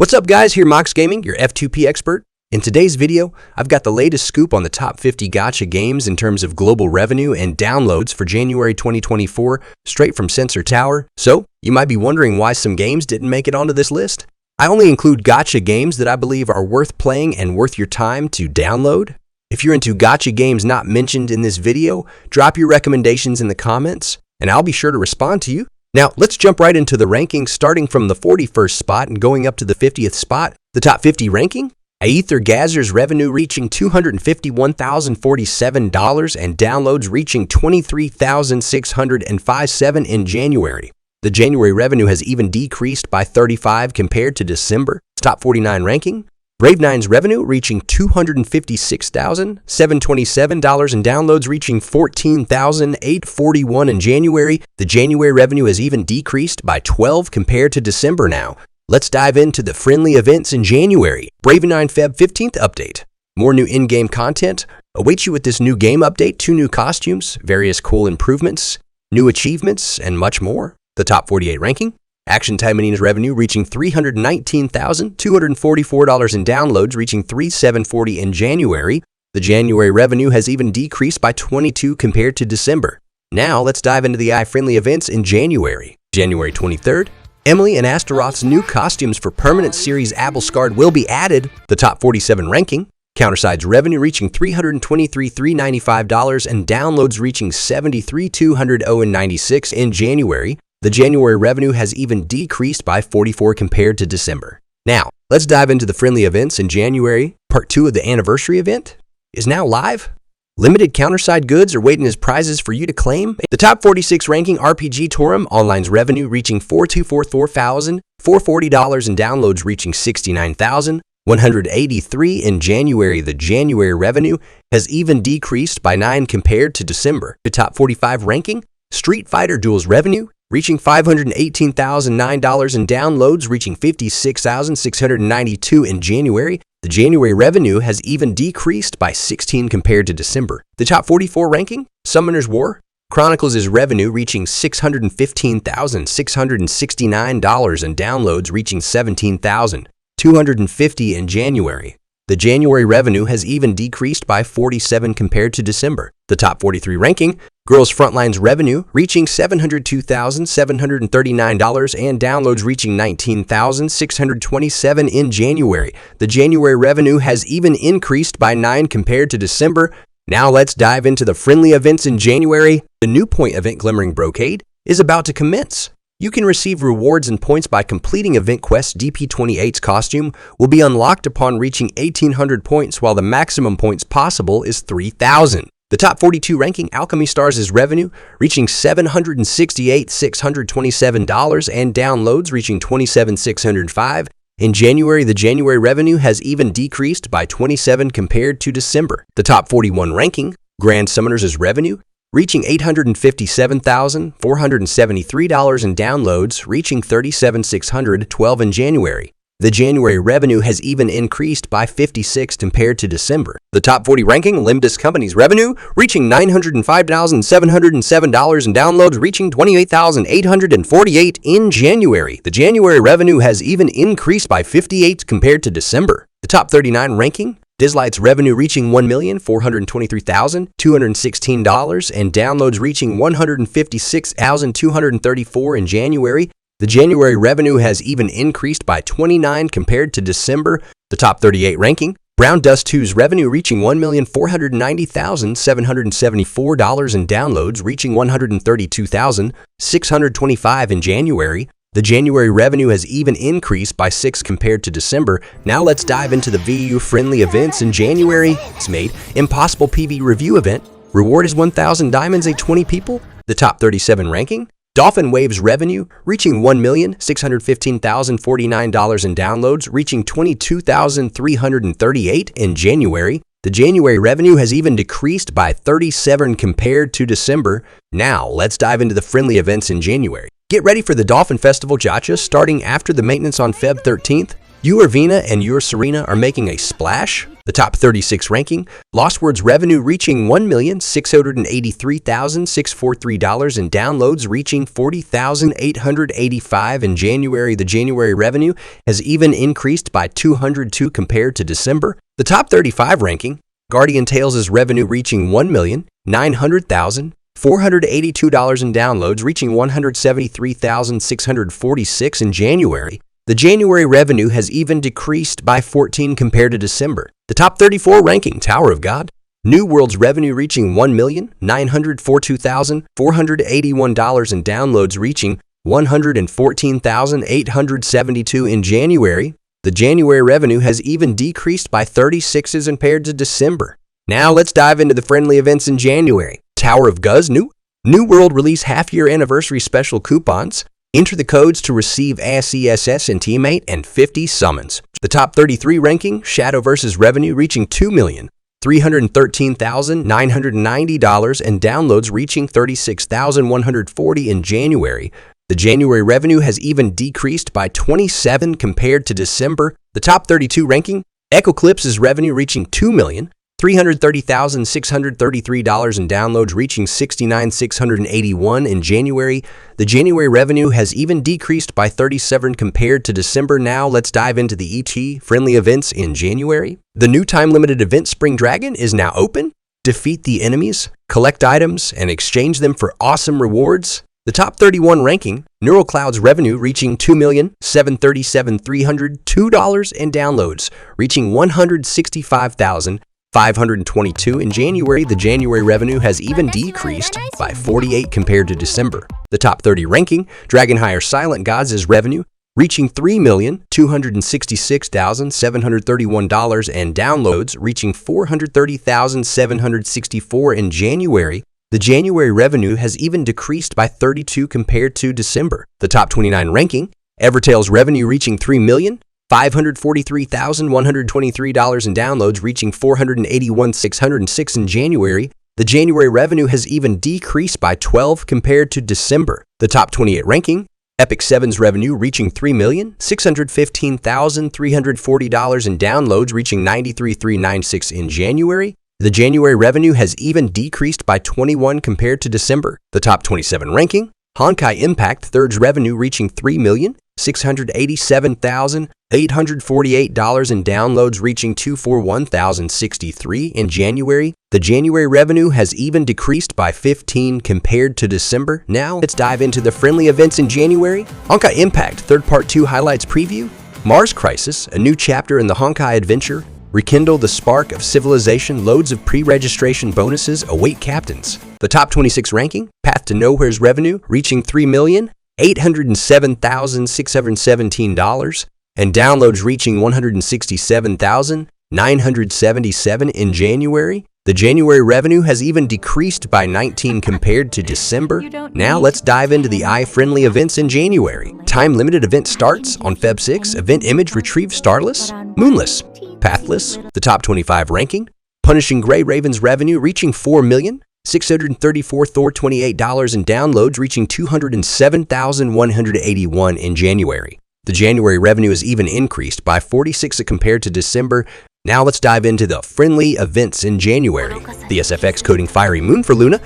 What's up guys, here MokzZ Gaming, your F2P expert. In today's video, I've got the latest scoop on the top 50 gacha games in terms of global revenue and downloads for January 2024, straight from Sensor Tower. So, you might be wondering why some games didn't make it onto this list. I only include gacha games that I believe are worth playing and worth your time to download. If you're into gacha games not mentioned in this video, drop your recommendations in the comments, and I'll be sure to respond to you. Now, let's jump right into the rankings, starting from the 41st spot and going up to the 50th spot. The top 50 ranking? Aether Gazer's revenue reaching $251,047 and downloads reaching 23,657 in January. The January revenue has even decreased by 35 compared to December. Top 49 ranking? Brave9's revenue reaching $256,727 and downloads reaching 14,841 in January. The January revenue has even decreased by 12 compared to December now. Let's dive into the friendly events in January. Brave9 Feb 15th update. More new in-game content awaits you with this new game update, 2 new costumes, various cool improvements, new achievements, and much more. The top 48 ranking? Action Timanina's revenue reaching $319,244 in downloads, reaching $3,740 in January. The January revenue has even decreased by 22 compared to December. Now let's dive into the friendly events in January. January 23rd, Emily and Astaroth's new costumes for Permanent Series Abelscard will be added. The top 47 ranking. Counterside's revenue reaching $323,395 and downloads reaching $73,296 in January. The January revenue has even decreased by 44 compared to December. Now, let's dive into the friendly events in January. Part 2 of the anniversary event is now live. Limited counterside goods are waiting as prizes for you to claim. The top 46 ranking RPG Torum Online's revenue reaching $4,244,440 and downloads reaching $69,183 in January. The January revenue has even decreased by 9 compared to December. The top 45 ranking Street Fighter Duel's revenue reaching $518,009 and downloads reaching $56,692 in January. The January revenue has even decreased by 16 compared to December. The top 44 ranking, Summoner's War Chronicles' revenue reaching $615,669 and downloads reaching $17,250 in January. The January revenue has even decreased by 47 compared to December. The top 43 ranking, Girls Frontline's revenue reaching $702,739 and downloads reaching $19,627 in January. The January revenue has even increased by 9 compared to December. Now let's dive into the friendly events in January. The new point event Glimmering Brocade is about to commence. You can receive rewards and points by completing event quests. DP28's costume will be unlocked upon reaching 1,800 points, while the maximum points possible is 3,000. The top 42 ranking Alchemy Stars' revenue reaching $768,627 and downloads reaching $27,605. In January, the January revenue has even decreased by 27 compared to December. The top 41 ranking Grand Summoners' revenue reaching $857,473 and downloads reaching $37,612 in January. The January revenue has even increased by 56 compared to December. The top 40 ranking Limbus Company's revenue reaching $905,707 and downloads reaching $28,848 in January. The January revenue has even increased by 58 compared to December. The top 39 ranking Dislight's revenue reaching $1,423,216 and downloads reaching $156,234 in January. The January revenue has even increased by 29 compared to December. The top 38 ranking Brown Dust 2's revenue reaching $1,490,774 and downloads reaching $132,625 in January. The January revenue has even increased by 6 compared to December. Now let's dive into the VU-friendly events in January. It's made Impossible PV Review event. Reward is 1,000 diamonds, 20 people. The top 37 ranking Dolphin Wave's revenue reaching $1,615,049 and downloads reaching $22,338 in January. The January revenue has even decreased by 37 compared to December. Now let's dive into the friendly events in January. Get ready for the Dolphin Festival Gacha starting after the maintenance on Feb 13th. You Arvina and Your Serena are making a splash. The top 36 ranking, Lost Words revenue reaching $1,683,643 and downloads reaching 40,885 in January. The January revenue has even increased by 202 compared to December. The top 35 ranking, Guardian Tales' revenue reaching $1,900,482 and downloads reaching 173,646 in January. The January revenue has even decreased by 14 compared to December. The top 34 ranking, Tower of God, New World's revenue reaching $1,942,481 and downloads reaching 114,872 in January. The January revenue has even decreased by 36 as compared to December. Now let's dive into the friendly events in January. Tower of God's New World release half-year anniversary special coupons. Enter the codes to receive ASESS and Teammate and 50 summons. The top 33 ranking, Shadow vs. revenue reaching $2,313,990 and downloads reaching 36,140 in January. The January revenue has even decreased by 27 compared to December. The top 32 ranking, Echoclipse's revenue reaching $2,330,633 and downloads reaching 69,681 in January. The January revenue has even decreased by 37 compared to December. Now let's dive into the ET friendly events in January. The new time-limited event Spring Dragon is now open. Defeat the enemies, collect items, and exchange them for awesome rewards. The top 31 ranking, NeuralCloud's revenue reaching $2,737,302 and downloads reaching 165,522 in January. The January revenue has even decreased by 48 compared to December. The top 30 ranking, Dragonhire Silent Gods' revenue reaching $3,266,731 and downloads reaching 430,764 in January. The January revenue has even decreased by 32 compared to December. The top 29 ranking, Evertale's revenue reaching $3,543,123 and downloads reaching 481,606 in January. The January revenue has even decreased by 12 compared to December. The top 28 ranking, Epic 7's revenue reaching $3,615,340 and downloads reaching 93,396 in January. The January revenue has even decreased by 21 compared to December. The top 27 ranking, Honkai Impact 3rd's revenue reaching $3,687,848 and downloads reaching 241,063 in January. The January revenue has even decreased by 15 compared to December. Now let's dive into the friendly events in January. Honkai Impact 3rd Part 2 Highlights Preview. Mars Crisis, a new chapter in the Honkai adventure. Rekindle the spark of civilization. Loads of pre-registration bonuses await captains. The top 26 ranking, Path to Nowhere's revenue reaching $3,807,617 and downloads reaching 167,977 in January. The January revenue has even decreased by 19 compared to December. Now let's dive into the eye-friendly events in January. Time-limited event starts on Feb 6. Event image retrieve Starless, Moonless, Pathless. The top 25 ranking, Punishing Gray Raven's revenue reaching $4,634,428 and downloads reaching 207,181 in January. The January revenue is even increased by 46 compared to December. Now let's dive into the friendly events in January. The SFX coding Fiery Moon for Luna,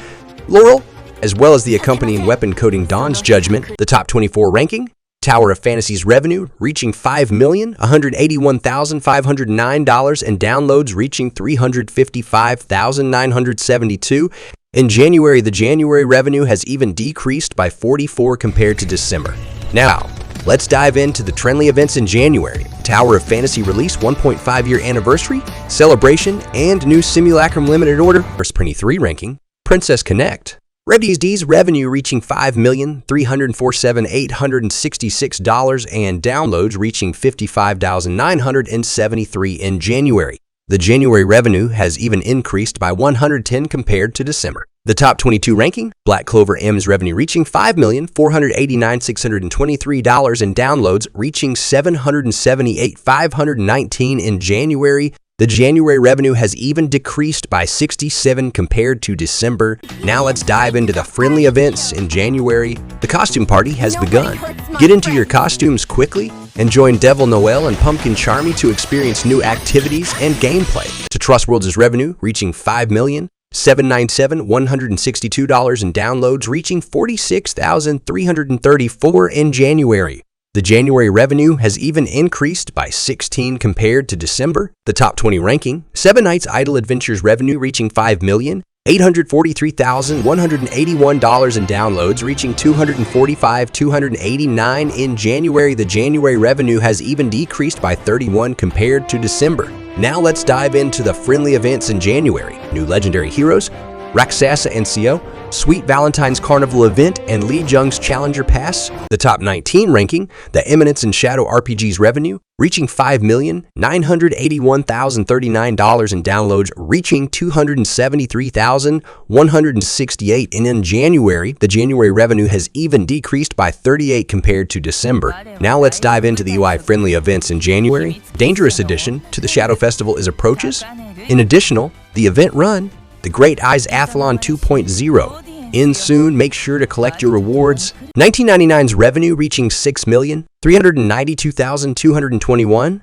Laurel, as well as the accompanying weapon coding Dawn's Judgment. The top 24 ranking, Tower of Fantasy's revenue reaching $5,181,509 and downloads reaching 355,972. In January, the January revenue has even decreased by 44 compared to December. Now, let's dive into the friendly events in January. Tower of Fantasy release 1.5-year anniversary, celebration, and new Simulacrum limited order. First 23 ranking, Princess Connect. RevDSD's revenue reaching $5,347,866 and downloads reaching 55,973 in January. The January revenue has even increased by 110 compared to December. The top 22 ranking, Black Clover M's revenue reaching $5,489,623 and downloads reaching 778,519 in January. The January revenue has even decreased by 67 compared to December. Now let's dive into the friendly events in January. The costume party has begun. Get into your costumes quickly and join Devil Noel and Pumpkin Charmy to experience new activities and gameplay. To Trust Worlds' revenue reaching $5,797,162 in downloads, reaching 46,334 in January. The January revenue has even increased by 16 compared to December. The top 20 ranking, 7 Nights Idle Adventures revenue reaching $5,843,181 in downloads, reaching $245,289 in January. The January revenue has even decreased by 31 compared to December. Now let's dive into the friendly events in January. New Legendary Heroes, Raksasa NCO, Sweet Valentine's Carnival event, and Lee Jung's Challenger Pass. The top 19 ranking, The Eminence and Shadow RPG's revenue, reaching $5,981,039 in downloads, reaching $273,168 in January. The January revenue has even decreased by 38 compared to December. Now let's dive into the UI-friendly events in January. Dangerous Edition to the Shadow Festival is approaches. In addition, the event run, The Great Eyes Athlon 2.0, ends soon. Make sure to collect your rewards. 1999's revenue reaching $6,392,221 in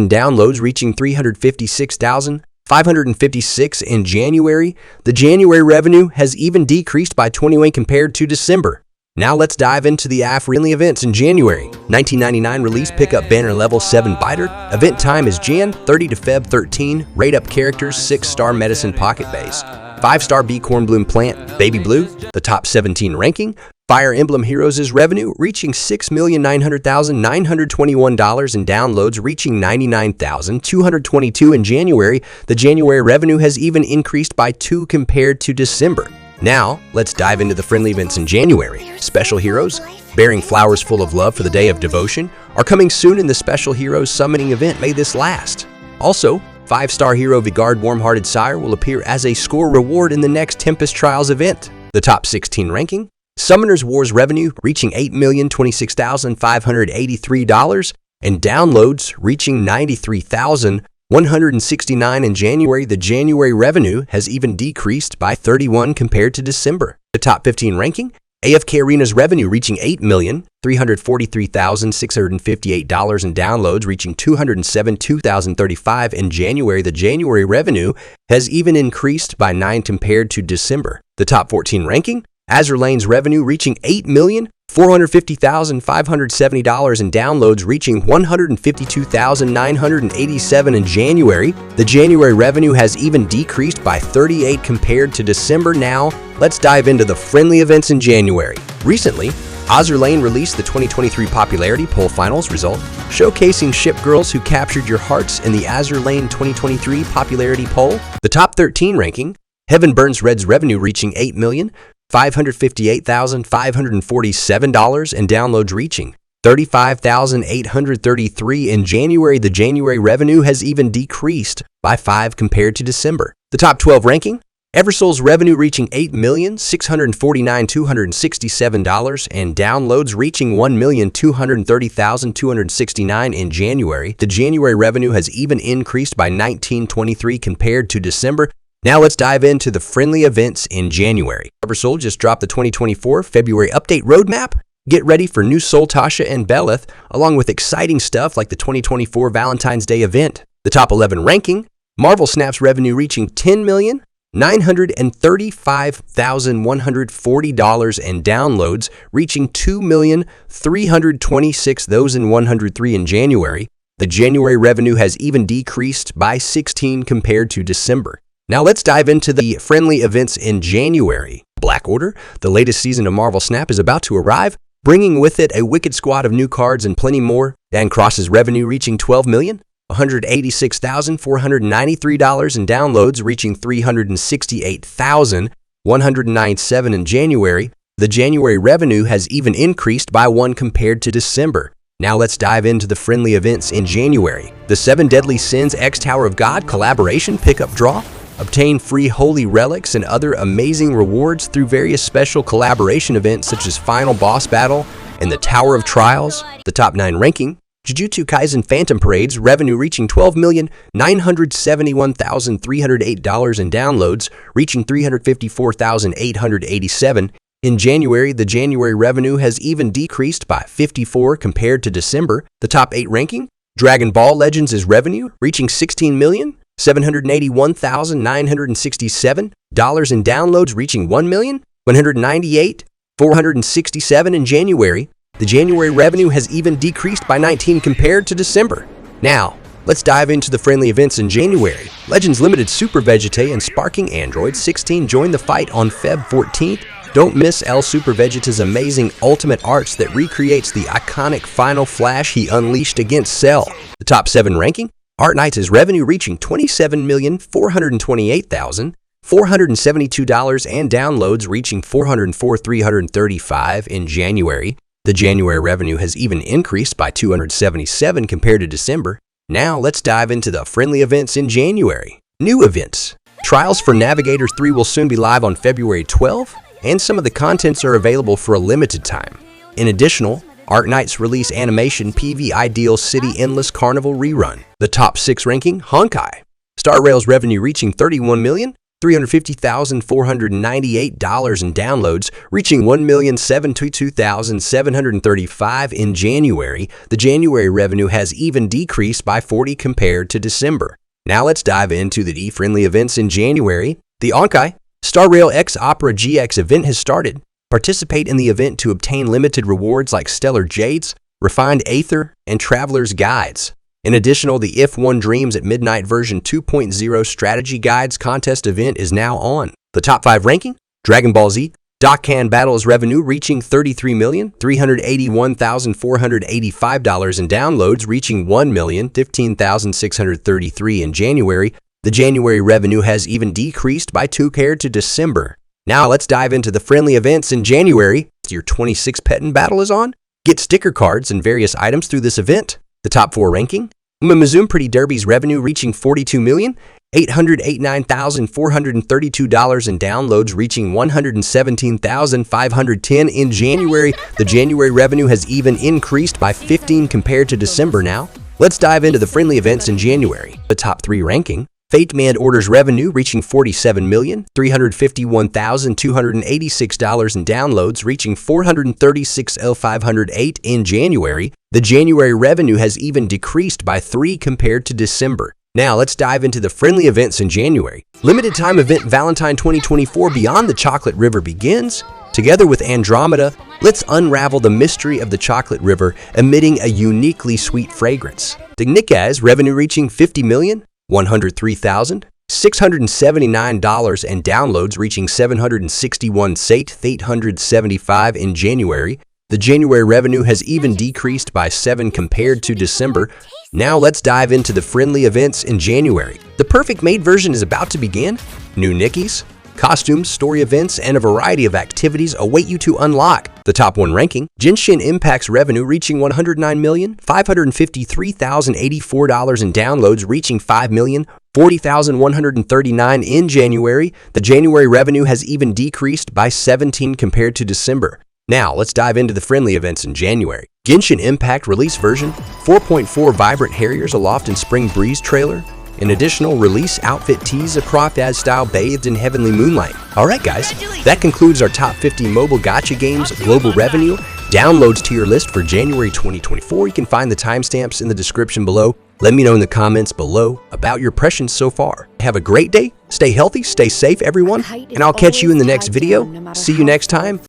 downloads, reaching $356,556 in January. The January revenue has even decreased by 21 compared to December. Now let's dive into the friendly events in January. 1999 release pickup banner level 7 biter. Event time is Jan 30 to Feb 13. Rate up characters 6-star medicine pocket base. 5-star B Cornbloom plant baby blue. The top 17 ranking. Fire Emblem Heroes' revenue reaching $6,900,921 in downloads, reaching $99,222 in January. The January revenue has even increased by 2 compared to December. Now, let's dive into the friendly events in January. Special Heroes, bearing flowers full of love for the Day of Devotion, are coming soon in the Special Heroes summoning event. May this last. Also, 5-star hero Vigard Warm-Hearted Sire will appear as a score reward in the next Tempest Trials event. The top 16 ranking, Summoners Wars revenue reaching $8,026,583 and downloads reaching $93,169 in January. The January revenue has even decreased by 31 compared to December. The top 15 ranking, AFK Arena's revenue reaching $8,343,658 in downloads, reaching $272,035 in January. The January revenue has even increased by 9 compared to December. The top 14 ranking, Azur Lane's revenue reaching $8,450,570 in downloads, reaching $152,987 in January. The January revenue has even decreased by 38 compared to December. Now, let's dive into the friendly events in January. Recently, Azur Lane released the 2023 Popularity Poll Finals result, showcasing ship girls who captured your hearts in the Azur Lane 2023 Popularity Poll. The top 13 ranking, Heaven Burns Red's revenue reaching $8,558,547 and downloads reaching $35,833 in January. The January revenue has even decreased by 5 compared to December. The top 12 ranking, Eversoul's revenue reaching $8,649,267 and downloads reaching $1,230,269 in January. The January revenue has even increased by 1923 compared to December. Now let's dive into the friendly events in January. Eversoul just dropped the 2024 February update roadmap. Get ready for new Soul Tasha and Belith, along with exciting stuff like the 2024 Valentine's Day event. The top 11 ranking, Marvel Snap's revenue reaching $10,935,140 and downloads reaching $2,326,103 in January. The January revenue has even decreased by 16 compared to December. Now let's dive into the friendly events in January. Black Order, the latest season of Marvel Snap, is about to arrive, bringing with it a wicked squad of new cards and plenty more. Dan Cross's revenue reaching $12,186,493 and downloads reaching $368,197 in January. The January revenue has even increased by 1 compared to December. Now let's dive into the friendly events in January. The 7 Deadly Sins X Tower of God collaboration pickup draw. Obtain free holy relics and other amazing rewards through various special collaboration events such as Final Boss Battle and the Tower of Trials. The top 9 ranking, Jujutsu Kaisen Phantom Parade's revenue reaching $12,971,308 and downloads reaching $354,887 In January, the January revenue has even decreased by 54 compared to December. The top 8 ranking, Dragon Ball Legends is revenue, reaching $16,781,967 in downloads, reaching $1,198,467 in January. The January revenue has even decreased by 19 compared to December. Now, let's dive into the friendly events in January. Legends Limited Super Vegeta and Sparking Android 16 join the fight on Feb 14th. Don't miss El Super Vegeta's amazing ultimate arts that recreates the iconic Final Flash he unleashed against Cell. The top 7 ranking, Art Knights is revenue reaching $27,428,472 and downloads reaching 404,335 in January. The January revenue has even increased by 277 compared to December. Now let's dive into the friendly events in January. New events. Trials for Navigator 3 will soon be live on February 12th, and some of the contents are available for a limited time. In addition, Art Knights release animation PV Ideal City Endless Carnival Rerun. The top 6 ranking, Honkai. Star Rail's revenue reaching $31,350,498 in downloads, reaching $1,722,735 in January. The January revenue has even decreased by 40 compared to December. Now let's dive into the friendly events in January. The Honkai Star Rail X Opera GX event has started. Participate in the event to obtain limited rewards like Stellar Jades, Refined Aether, and Traveler's Guides. In addition, the If One Dreams at Midnight version 2.0 Strategy Guides contest event is now on. The top 5 ranking, Dragon Ball Z Dokkan Battles revenue reaching $33,381,485 in downloads, reaching $1,015,633 in January. The January revenue has even decreased by 2 compared to December. Now let's dive into the friendly events in January. Your 26 Petin battle is on. Get sticker cards and various items through this event. The top 4 ranking, MokzZ Pretty Derby's revenue reaching $42,889,432 in downloads, reaching $117,510 in January. The January revenue has even increased by 15 compared to December. Now let's dive into the friendly events in January. The top 3 ranking, Fate Command Orders revenue reaching $47,351,286 in downloads, reaching $436,508 in January. The January revenue has even decreased by 3 compared to December. Now let's dive into the friendly events in January. Limited time event Valentine 2024 Beyond the Chocolate River begins. Together with Andromeda, let's unravel the mystery of the chocolate river emitting a uniquely sweet fragrance. The Nickaz revenue reaching $50,103,679 and downloads reaching 761,875 in January. The January revenue has even decreased by 7 compared to December. Now let's dive into the friendly events in January. The Perfect Maid version is about to begin. New Nickies, costumes, story events, and a variety of activities await you to unlock. The top 1 ranking, Genshin Impact's revenue reaching $109,553,084 in downloads, reaching $5,040,139 in January. The January revenue has even decreased by 17 compared to December. Now let's dive into the friendly events in January. Genshin Impact release version 4.4 Vibrant Harriers Aloft in Spring Breeze trailer. An additional release outfit tease a Croft as style bathed in heavenly moonlight. Alright guys, that concludes our top 50 mobile gacha games global revenue downloads tier list for January 2024. You can find the timestamps in the description below. Let me know in the comments below about your impressions so far. Have a great day, stay healthy, stay safe everyone, and I'll catch you in the next video. See you next time.